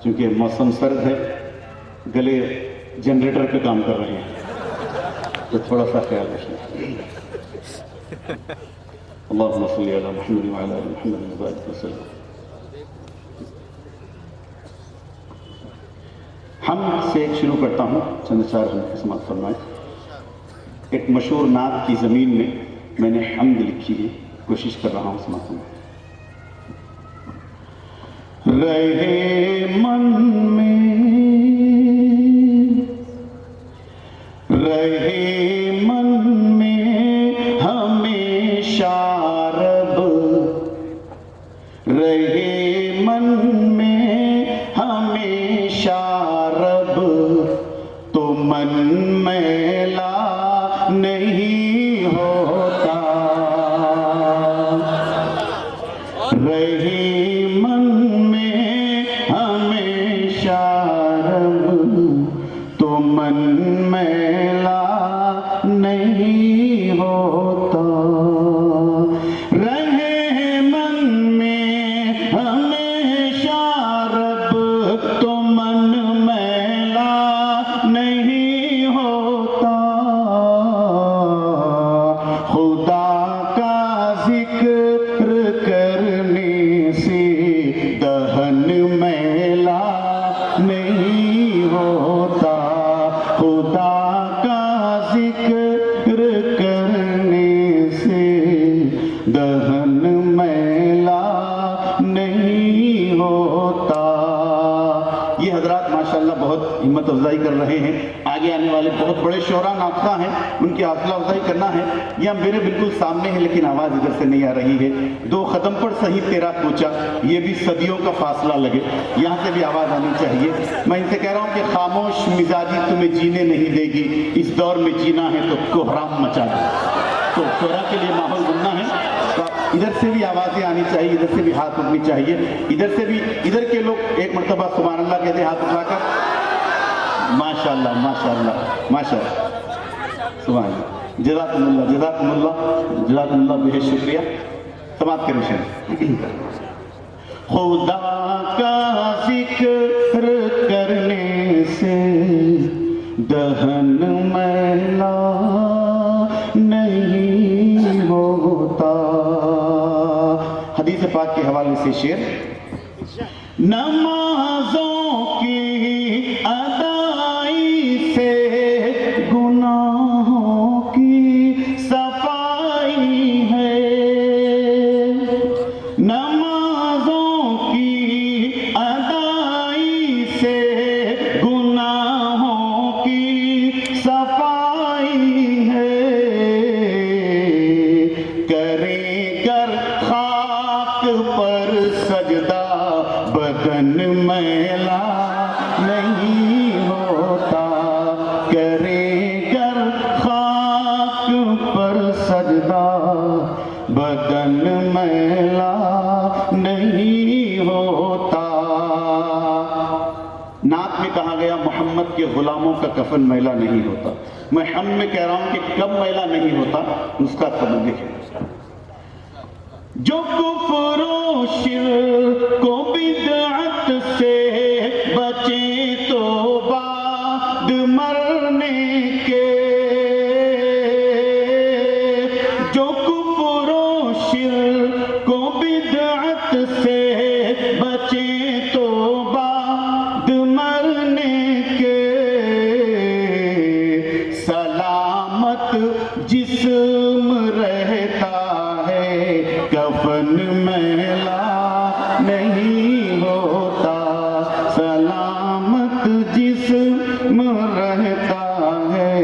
چونکہ موسم سرد ہے، گلے جنریٹر پہ کام کر رہے ہیں، تو تھوڑا سا خیال رکھیں۔ اللہم صلی علی محمد وعلی آل محمد وبارک وسلم۔ حمد سے ایک شروع کرتا ہوں، چند چار حمد کی سماعت فرمائیں۔ ایک مشہور نعت کی زمین میں نے حمد لکھی ہے، کوشش کر رہا ہوں سماعت فرمائیں۔ رہے من میں، رہے من میں ہمیشہ رب، رہے من میں ہمیشہ رب، تو من میلا نہیں ہوتا، رہے من میں ہمیشہ رب، تو من میلا نہیں ہوتا، رہے من میں ہمیشہ رب، تو من میلا نہیں ہوتا، خدا کا ذکر کرنے سے دہن میلا نہیں ہوتا، خدا کا ذکر کرنے سے دہن میلا نہیں ہوتا۔ یہ حضرات ماشاءاللہ بہت ہمت افزائی کر رہے ہیں، آگے آنے والے بہت بڑے شعراء ناطقہ ہیں، ان کی حوصلہ افزائی کرنا ہے۔ یہ میرے بالکل سامنے ہے لیکن آواز ادھر سے نہیں آ رہی ہے۔ دو قدم پر صحیح تیرا کوچا، یہ بھی صدیوں کا فاصلہ لگے، یہاں سے بھی آواز آنی چاہیے۔ میں ان سے کہہ رہا ہوں کہ خاموش مزاجی تمہیں جینے نہیں دے گی، اس دور میں جینا ہے تو کوہرام مچا دو۔ تو شعراء کے لیے ماحول بننا ہے، تو ادھر سے بھی آوازیں آنی چاہیے، ادھر سے بھی ہاتھ اٹھنی چاہیے، ادھر سے بھی، ادھر کے لوگ ایک مرتبہ سبحان اللہ کہتے ہیں ہاتھ اٹھا کر، ماشاءاللہ ماشاءاللہ ماشاءاللہ، سبحان اللہ، جزاکم اللہ جزاکم اللہ جزاکم اللہ، بہت شکریہ۔ سماعت کریں شہر۔ خدا کا ذکر کرنے سے دہن میلا نہیں ہوتا۔ حدیث پاک کے حوالے سے شعر، نمازوں کی ادائی سے گناہوں کی صفائی ہے، نمازوں کی ادائی سے گناہوں کی صفائی ہے، کرے کر خاک پر سجدہ بدن میلا نہیں ہوتا، کرے کر خاک پر سجدہ بدن میلا نہیں ہوتا۔ نعت میں کہا گیا محمد کے غلاموں کا کفن میلا نہیں ہوتا، میں ہم میں کہہ رہا ہوں کہ کب میلا نہیں ہوتا، اس کا سبب دیکھیں۔ جو کفر و شرک و بدعت سے بچے تو بعد مرنے کے، جو کفر و شرک و بدعت سے بچے تو بعد مرنے کے، سلامت جسم رہتا ہے کفن میلا نہیں ہوتا، سلامت جسم رہتا ہے